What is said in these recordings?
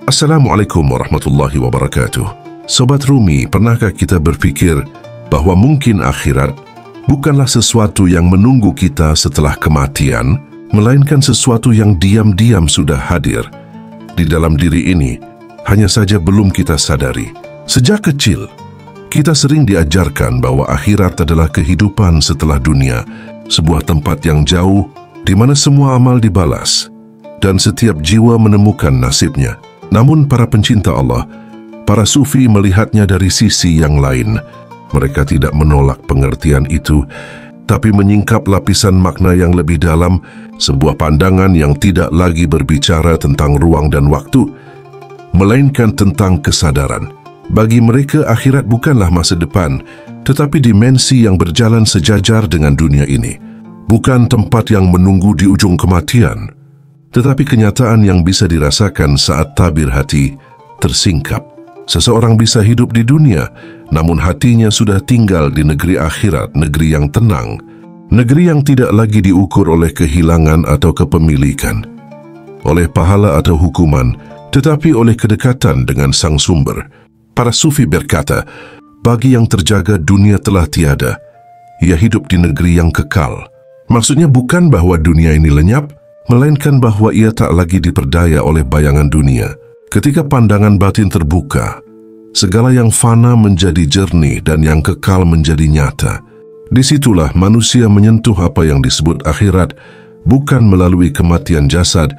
Assalamualaikum warahmatullahi wabarakatuh. Sobat Rumi, pernahkah kita berpikir bahwa mungkin akhirat bukanlah sesuatu yang menunggu kita setelah kematian, melainkan sesuatu yang diam-diam sudah hadir di dalam diri ini, hanya saja belum kita sadari. Sejak kecil, kita sering diajarkan bahwa akhirat adalah kehidupan setelah dunia, sebuah tempat yang jauh di mana semua amal dibalas dan setiap jiwa menemukan nasibnya. Namun para pencinta Allah, para sufi melihatnya dari sisi yang lain. Mereka tidak menolak pengertian itu, tapi menyingkap lapisan makna yang lebih dalam, sebuah pandangan yang tidak lagi berbicara tentang ruang dan waktu, melainkan tentang kesadaran. Bagi mereka, akhirat bukanlah masa depan, tetapi dimensi yang berjalan sejajar dengan dunia ini. Bukan tempat yang menunggu di ujung kematian, tetapi kenyataan yang bisa dirasakan saat tabir hati tersingkap. Seseorang bisa hidup di dunia, namun hatinya sudah tinggal di negeri akhirat, negeri yang tenang, negeri yang tidak lagi diukur oleh kehilangan atau kepemilikan, oleh pahala atau hukuman, tetapi oleh kedekatan dengan sang sumber. Para sufi berkata, bagi yang terjaga dunia telah tiada, ia hidup di negeri yang kekal. Maksudnya bukan bahwa dunia ini lenyap, melainkan bahwa ia tak lagi diperdaya oleh bayangan dunia. Ketika pandangan batin terbuka, segala yang fana menjadi jernih dan yang kekal menjadi nyata. Disitulah manusia menyentuh apa yang disebut akhirat, bukan melalui kematian jasad,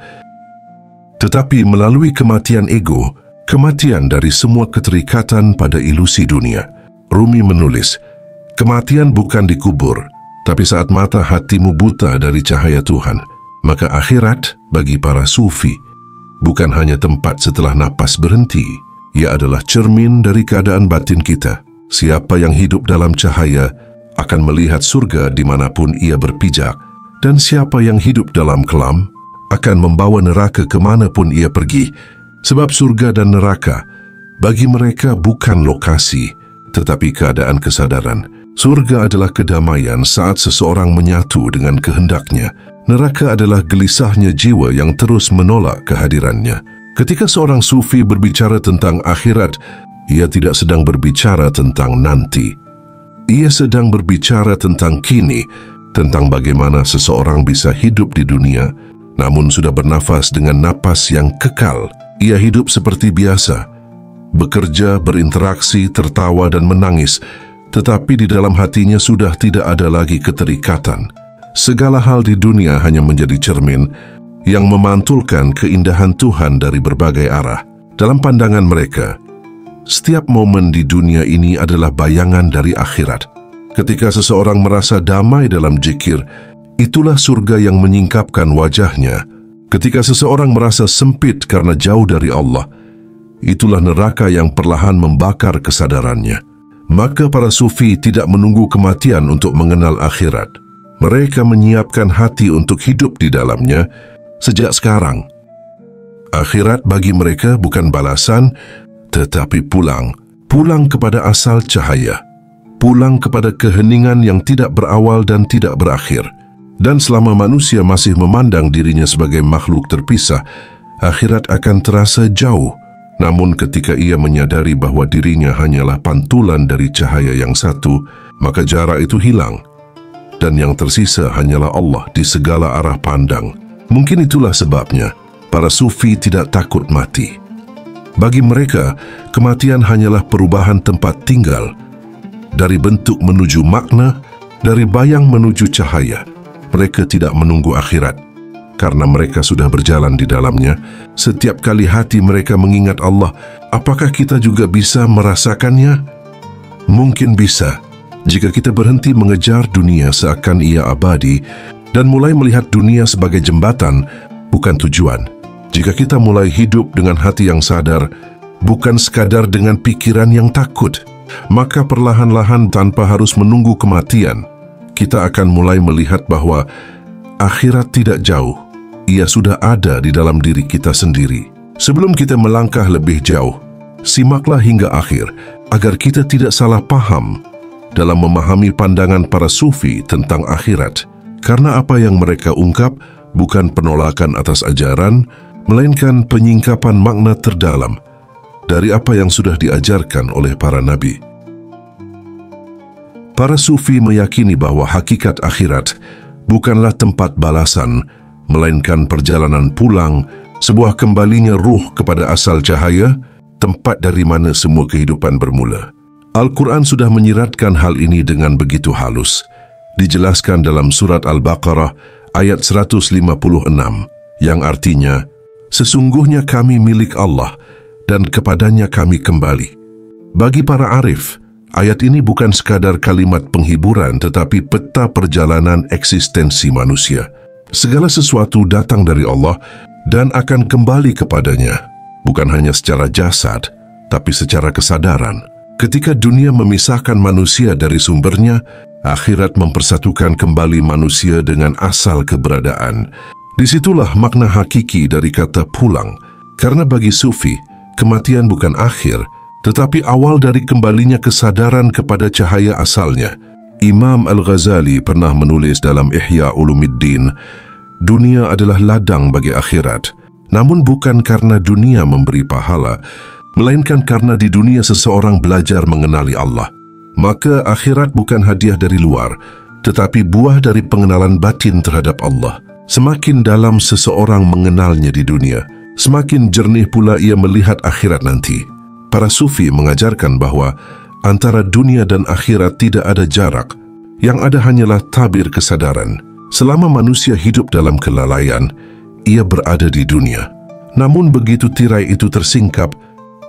tetapi melalui kematian ego, kematian dari semua keterikatan pada ilusi dunia. Rumi menulis, kematian bukan dikubur, tapi saat mata hatimu buta dari cahaya Tuhan. Maka akhirat bagi para sufi bukan hanya tempat setelah napas berhenti, ia adalah cermin dari keadaan batin kita. Siapa yang hidup dalam cahaya akan melihat surga dimanapun ia berpijak, dan siapa yang hidup dalam kelam akan membawa neraka kemanapun ia pergi. Sebab surga dan neraka bagi mereka bukan lokasi, tetapi keadaan kesadaran. Surga adalah kedamaian saat seseorang menyatu dengan kehendaknya. Neraka adalah gelisahnya jiwa yang terus menolak kehadirannya. Ketika seorang sufi berbicara tentang akhirat, ia tidak sedang berbicara tentang nanti. Ia sedang berbicara tentang kini, tentang bagaimana seseorang bisa hidup di dunia, namun sudah bernafas dengan napas yang kekal. Ia hidup seperti biasa, bekerja, berinteraksi, tertawa dan menangis, tetapi di dalam hatinya sudah tidak ada lagi keterikatan. Segala hal di dunia hanya menjadi cermin yang memantulkan keindahan Tuhan dari berbagai arah. Dalam pandangan mereka, setiap momen di dunia ini adalah bayangan dari akhirat. Ketika seseorang merasa damai dalam zikir, itulah surga yang menyingkapkan wajahnya. Ketika seseorang merasa sempit karena jauh dari Allah, itulah neraka yang perlahan membakar kesadarannya. Maka para sufi tidak menunggu kematian untuk mengenal akhirat. Mereka menyiapkan hati untuk hidup di dalamnya sejak sekarang. Akhirat bagi mereka bukan balasan, tetapi pulang. Pulang kepada asal cahaya. Pulang kepada keheningan yang tidak berawal dan tidak berakhir. Dan selama manusia masih memandang dirinya sebagai makhluk terpisah, akhirat akan terasa jauh. Namun ketika ia menyadari bahwa dirinya hanyalah pantulan dari cahaya yang satu, maka jarak itu hilang. Dan yang tersisa hanyalah Allah di segala arah pandang. Mungkin itulah sebabnya para sufi tidak takut mati. Bagi mereka, kematian hanyalah perubahan tempat tinggal. Dari bentuk menuju makna, dari bayang menuju cahaya. Mereka tidak menunggu akhirat, karena mereka sudah berjalan di dalamnya. Setiap kali hati mereka mengingat Allah, apakah kita juga bisa merasakannya? Mungkin bisa. Jika kita berhenti mengejar dunia seakan ia abadi dan mulai melihat dunia sebagai jembatan, bukan tujuan. Jika kita mulai hidup dengan hati yang sadar, bukan sekadar dengan pikiran yang takut, maka perlahan-lahan tanpa harus menunggu kematian, kita akan mulai melihat bahwa akhirat tidak jauh. Ia sudah ada di dalam diri kita sendiri. Sebelum kita melangkah lebih jauh, simaklah hingga akhir agar kita tidak salah paham dalam memahami pandangan para sufi tentang akhirat, karena apa yang mereka ungkap bukan penolakan atas ajaran, melainkan penyingkapan makna terdalam dari apa yang sudah diajarkan oleh para nabi. Para sufi meyakini bahwa hakikat akhirat bukanlah tempat balasan, melainkan perjalanan pulang, sebuah kembalinya ruh kepada asal cahaya, tempat dari mana semua kehidupan bermula. Al-Quran sudah menyiratkan hal ini dengan begitu halus. Dijelaskan dalam surat Al-Baqarah ayat 156, yang artinya, sesungguhnya kami milik Allah dan kepadanya kami kembali. Bagi para arif, ayat ini bukan sekadar kalimat penghiburan tetapi peta perjalanan eksistensi manusia. Segala sesuatu datang dari Allah dan akan kembali kepadanya, bukan hanya secara jasad, tapi secara kesadaran. Ketika dunia memisahkan manusia dari sumbernya, akhirat mempersatukan kembali manusia dengan asal keberadaan. Disitulah makna hakiki dari kata pulang. Karena bagi sufi, kematian bukan akhir, tetapi awal dari kembalinya kesadaran kepada cahaya asalnya. Imam Al-Ghazali pernah menulis dalam Ihya Ulumuddin, dunia adalah ladang bagi akhirat, namun bukan karena dunia memberi pahala, melainkan karena di dunia seseorang belajar mengenali Allah. Maka akhirat bukan hadiah dari luar, tetapi buah dari pengenalan batin terhadap Allah. Semakin dalam seseorang mengenalnya di dunia, semakin jernih pula ia melihat akhirat nanti. Para sufi mengajarkan bahwa antara dunia dan akhirat tidak ada jarak, yang ada hanyalah tabir kesadaran. Selama manusia hidup dalam kelalaian, ia berada di dunia. Namun begitu tirai itu tersingkap,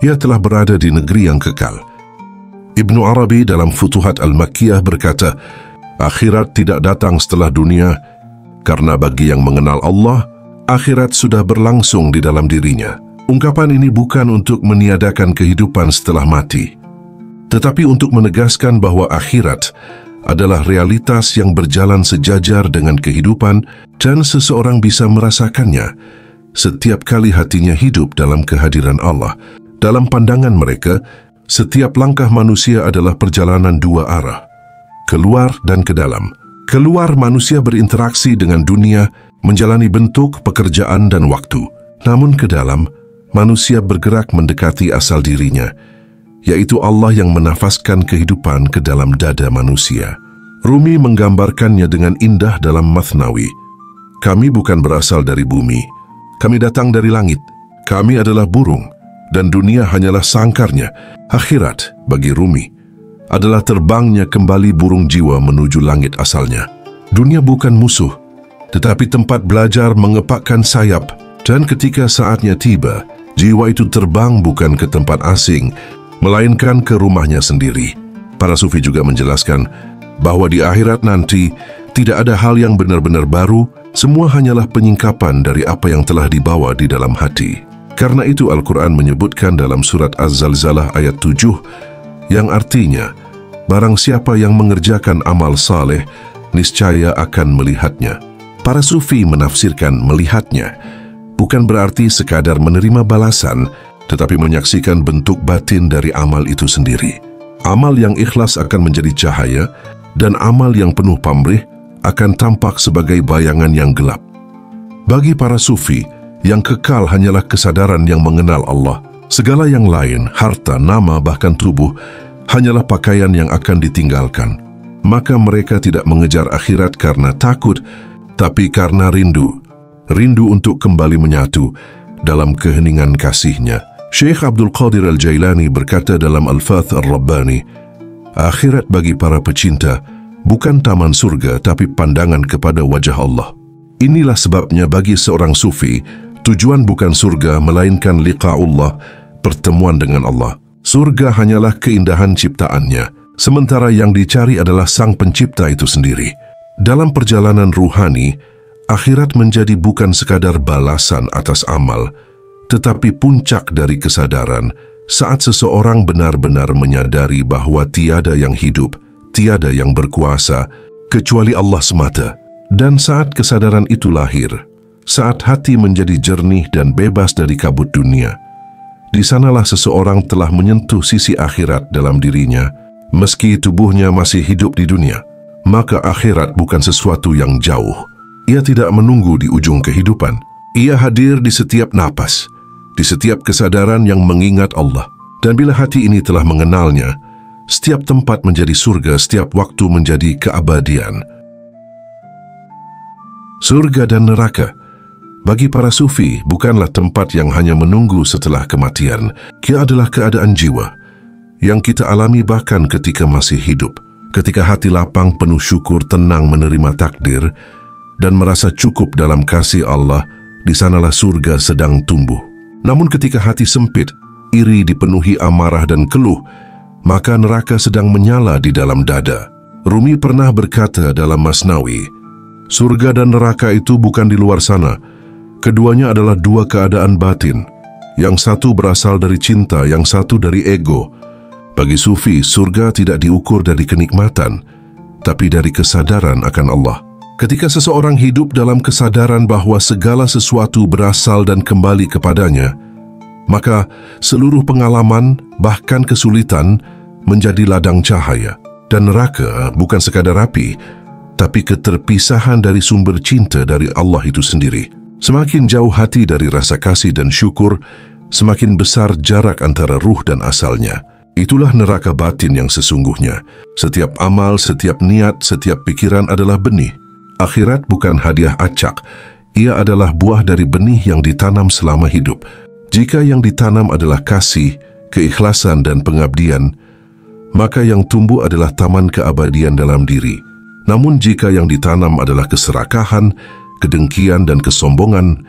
ia telah berada di negeri yang kekal. Ibnu Arabi dalam Futuhat Al-Makkiyah berkata, akhirat tidak datang setelah dunia, karena bagi yang mengenal Allah, akhirat sudah berlangsung di dalam dirinya. Ungkapan ini bukan untuk meniadakan kehidupan setelah mati, tetapi untuk menegaskan bahwa akhirat adalah realitas yang berjalan sejajar dengan kehidupan dan seseorang bisa merasakannya setiap kali hatinya hidup dalam kehadiran Allah. Dalam pandangan mereka, setiap langkah manusia adalah perjalanan dua arah, keluar dan ke dalam. Keluar, manusia berinteraksi dengan dunia, menjalani bentuk, pekerjaan, dan waktu. Namun ke dalam, manusia bergerak mendekati asal dirinya, yaitu Allah yang menafaskan kehidupan ke dalam dada manusia. Rumi menggambarkannya dengan indah dalam Mathnawi. Kami bukan berasal dari bumi, kami datang dari langit, kami adalah burung, dan dunia hanyalah sangkarnya. Akhirat, bagi Rumi, adalah terbangnya kembali burung jiwa menuju langit asalnya. Dunia bukan musuh, tetapi tempat belajar mengepakkan sayap, dan ketika saatnya tiba, jiwa itu terbang bukan ke tempat asing, melainkan ke rumahnya sendiri. Para sufi juga menjelaskan bahwa di akhirat nanti tidak ada hal yang benar-benar baru, semua hanyalah penyingkapan dari apa yang telah dibawa di dalam hati. Karena itu Al-Quran menyebutkan dalam surat Az-Zalzalah ayat 7, yang artinya, barang siapa yang mengerjakan amal saleh, niscaya akan melihatnya. Para sufi menafsirkan melihatnya bukan berarti sekadar menerima balasan, tetapi menyaksikan bentuk batin dari amal itu sendiri. Amal yang ikhlas akan menjadi cahaya, dan amal yang penuh pamrih akan tampak sebagai bayangan yang gelap. Bagi para sufi, yang kekal hanyalah kesadaran yang mengenal Allah. Segala yang lain, harta, nama, bahkan tubuh, hanyalah pakaian yang akan ditinggalkan. Maka mereka tidak mengejar akhirat karena takut, tapi karena rindu. Rindu untuk kembali menyatu dalam keheningan kasih-Nya. Syekh Abdul Qadir Al-Jailani berkata dalam Al-Fath Ar-Rabbani, akhirat bagi para pecinta bukan taman surga, tapi pandangan kepada wajah Allah. Inilah sebabnya bagi seorang sufi, tujuan bukan surga, melainkan liqa'ullah, pertemuan dengan Allah. Surga hanyalah keindahan ciptaannya, sementara yang dicari adalah Sang Pencipta itu sendiri. Dalam perjalanan ruhani, akhirat menjadi bukan sekadar balasan atas amal, tetapi puncak dari kesadaran saat seseorang benar-benar menyadari bahwa tiada yang hidup, tiada yang berkuasa, kecuali Allah semata. Dan saat kesadaran itu lahir, saat hati menjadi jernih dan bebas dari kabut dunia, di sanalah seseorang telah menyentuh sisi akhirat dalam dirinya, meski tubuhnya masih hidup di dunia. Maka akhirat bukan sesuatu yang jauh. Ia tidak menunggu di ujung kehidupan. Ia hadir di setiap napas, di setiap kesadaran yang mengingat Allah. Dan bila hati ini telah mengenalnya, setiap tempat menjadi surga, setiap waktu menjadi keabadian. Surga dan neraka bagi para sufi bukanlah tempat yang hanya menunggu setelah kematian. Ia adalah keadaan jiwa yang kita alami bahkan ketika masih hidup. Ketika hati lapang, penuh syukur, tenang menerima takdir, dan merasa cukup dalam kasih Allah, di sanalah surga sedang tumbuh. Namun ketika hati sempit, iri, dipenuhi amarah dan keluh, maka neraka sedang menyala di dalam dada. Rumi pernah berkata dalam Masnawi, surga dan neraka itu bukan di luar sana. Keduanya adalah dua keadaan batin. Yang satu berasal dari cinta, yang satu dari ego. Bagi sufi, surga tidak diukur dari kenikmatan, tapi dari kesadaran akan Allah. Ketika seseorang hidup dalam kesadaran bahwa segala sesuatu berasal dan kembali kepadanya, maka seluruh pengalaman, bahkan kesulitan, menjadi ladang cahaya. Dan neraka bukan sekadar api, tapi keterpisahan dari sumber cinta dari Allah itu sendiri. Semakin jauh hati dari rasa kasih dan syukur, semakin besar jarak antara ruh dan asalnya. Itulah neraka batin yang sesungguhnya. Setiap amal, setiap niat, setiap pikiran adalah benih. Akhirat bukan hadiah acak. Ia adalah buah dari benih yang ditanam selama hidup. Jika yang ditanam adalah kasih, keikhlasan dan pengabdian, maka yang tumbuh adalah taman keabadian dalam diri. Namun jika yang ditanam adalah keserakahan, kedengkian dan kesombongan,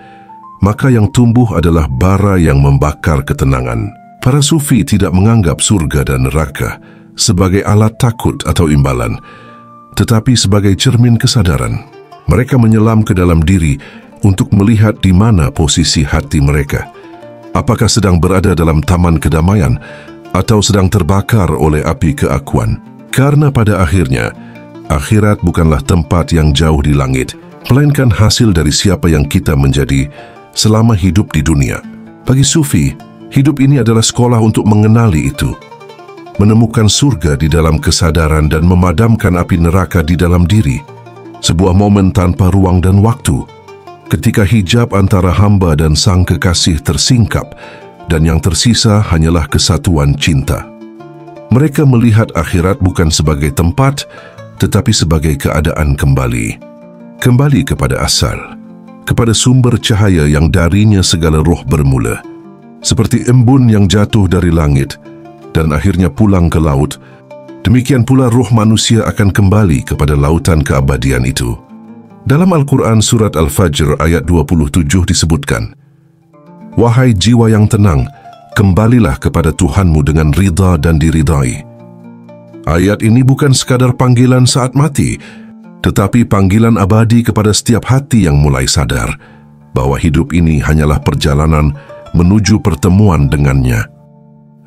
maka yang tumbuh adalah bara yang membakar ketenangan. Para sufi tidak menganggap surga dan neraka sebagai alat takut atau imbalan, tetapi sebagai cermin kesadaran. Mereka menyelam ke dalam diri untuk melihat di mana posisi hati mereka. Apakah sedang berada dalam taman kedamaian atau sedang terbakar oleh api keakuan? Karena pada akhirnya, akhirat bukanlah tempat yang jauh di langit, melainkan hasil dari siapa yang kita menjadi selama hidup di dunia. Bagi sufi, hidup ini adalah sekolah untuk mengenali itu, menemukan surga di dalam kesadaran dan memadamkan api neraka di dalam diri. Sebuah momen tanpa ruang dan waktu, ketika hijab antara hamba dan sang kekasih tersingkap, dan yang tersisa hanyalah kesatuan cinta. Mereka melihat akhirat bukan sebagai tempat, tetapi sebagai keadaan kembali. Kembali kepada asal, kepada sumber cahaya yang darinya segala roh bermula. Seperti embun yang jatuh dari langit dan akhirnya pulang ke laut, demikian pula roh manusia akan kembali kepada lautan keabadian itu. Dalam Al-Quran surat Al-Fajr ayat 27 disebutkan, wahai jiwa yang tenang, kembalilah kepada Tuhanmu dengan ridha dan diridai. Ayat ini bukan sekadar panggilan saat mati, tetapi panggilan abadi kepada setiap hati yang mulai sadar bahwa hidup ini hanyalah perjalanan menuju pertemuan dengannya.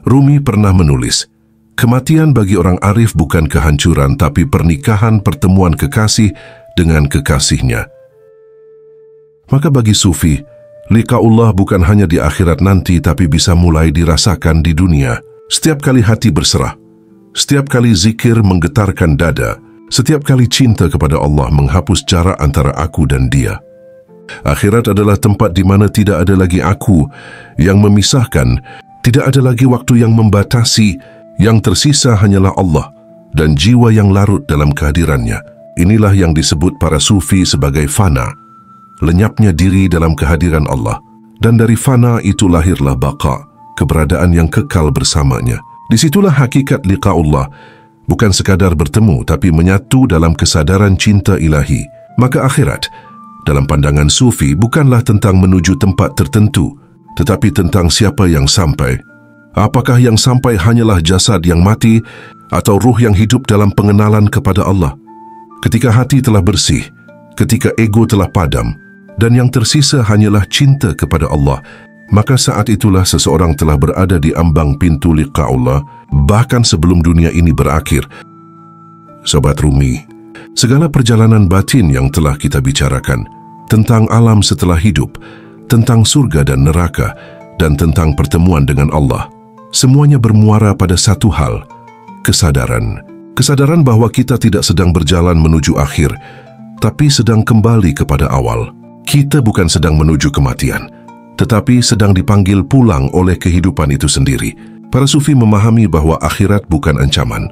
Rumi pernah menulis, kematian bagi orang arif bukan kehancuran, tapi pernikahan pertemuan kekasih dengan kekasihnya. Maka bagi sufi, liqa'ullah bukan hanya di akhirat nanti, tapi bisa mulai dirasakan di dunia. Setiap kali hati berserah, setiap kali zikir menggetarkan dada, setiap kali cinta kepada Allah menghapus jarak antara aku dan Dia. Akhirat adalah tempat di mana tidak ada lagi aku yang memisahkan, tidak ada lagi waktu yang membatasi, yang tersisa hanyalah Allah dan jiwa yang larut dalam kehadirannya. Inilah yang disebut para sufi sebagai fana, lenyapnya diri dalam kehadiran Allah. Dan dari fana itu lahirlah baqa, keberadaan yang kekal bersamanya. Disitulah hakikat liqa'ullah, bukan sekadar bertemu, tapi menyatu dalam kesadaran cinta ilahi. Maka akhirat, dalam pandangan sufi, bukanlah tentang menuju tempat tertentu, tetapi tentang siapa yang sampai. Apakah yang sampai hanyalah jasad yang mati, atau ruh yang hidup dalam pengenalan kepada Allah? Ketika hati telah bersih, ketika ego telah padam, dan yang tersisa hanyalah cinta kepada Allah, maka saat itulah seseorang telah berada di ambang pintu liqa'ullah, bahkan sebelum dunia ini berakhir. Sobat Rumi, segala perjalanan batin yang telah kita bicarakan, tentang alam setelah hidup, tentang surga dan neraka, dan tentang pertemuan dengan Allah, semuanya bermuara pada satu hal, kesadaran. Kesadaran bahwa kita tidak sedang berjalan menuju akhir, tapi sedang kembali kepada awal. Kita bukan sedang menuju kematian, tetapi sedang dipanggil pulang oleh kehidupan itu sendiri. Para sufi memahami bahwa akhirat bukan ancaman,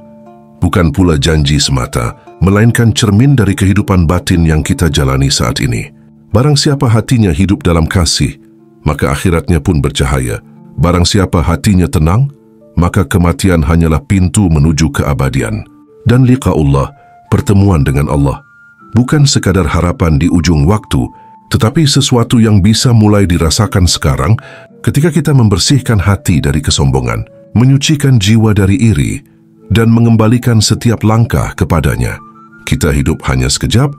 bukan pula janji semata, melainkan cermin dari kehidupan batin yang kita jalani saat ini. Barang siapa hatinya hidup dalam kasih, maka akhiratnya pun bercahaya. Barang siapa hatinya tenang, maka kematian hanyalah pintu menuju keabadian. Dan liqa'ullah, pertemuan dengan Allah, bukan sekadar harapan di ujung waktu, tetapi sesuatu yang bisa mulai dirasakan sekarang ketika kita membersihkan hati dari kesombongan, menyucikan jiwa dari iri, dan mengembalikan setiap langkah kepadanya. Kita hidup hanya sekejap,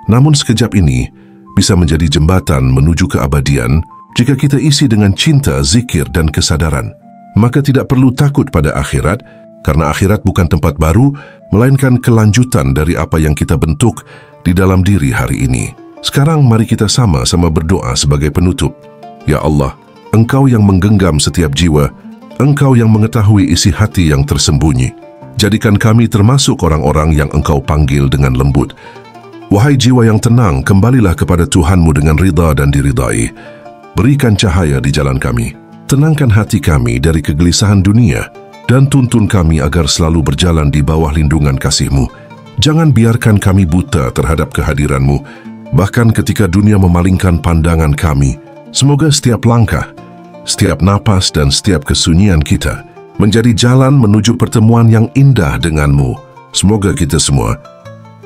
namun sekejap ini bisa menjadi jembatan menuju keabadian jika kita isi dengan cinta, zikir, dan kesadaran. Maka tidak perlu takut pada akhirat, karena akhirat bukan tempat baru, melainkan kelanjutan dari apa yang kita bentuk di dalam diri hari ini. Sekarang mari kita sama-sama berdoa sebagai penutup. Ya Allah, Engkau yang menggenggam setiap jiwa, Engkau yang mengetahui isi hati yang tersembunyi. Jadikan kami termasuk orang-orang yang Engkau panggil dengan lembut. Wahai jiwa yang tenang, kembalilah kepada Tuhanmu dengan ridha dan diridai. Berikan cahaya di jalan kami. Tenangkan hati kami dari kegelisahan dunia dan tuntun kami agar selalu berjalan di bawah lindungan kasih-Mu. Jangan biarkan kami buta terhadap kehadiran-Mu, bahkan ketika dunia memalingkan pandangan kami. Semoga setiap langkah, setiap napas dan setiap kesunyian kita menjadi jalan menuju pertemuan yang indah dengan-Mu. Semoga kita semua,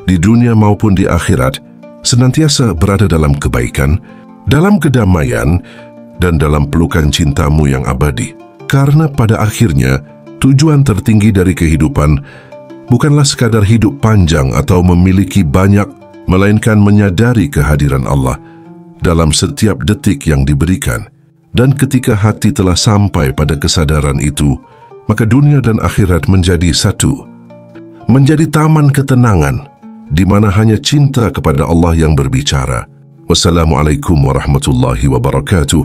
di dunia maupun di akhirat, senantiasa berada dalam kebaikan, dalam kedamaian, dan dalam pelukan cinta-Mu yang abadi. Karena pada akhirnya, tujuan tertinggi dari kehidupan bukanlah sekadar hidup panjang atau memiliki banyak, melainkan menyadari kehadiran Allah dalam setiap detik yang diberikan. Dan ketika hati telah sampai pada kesadaran itu, maka dunia dan akhirat menjadi satu. Menjadi taman ketenangan, di mana hanya cinta kepada Allah yang berbicara. Wassalamualaikum warahmatullahi wabarakatuh.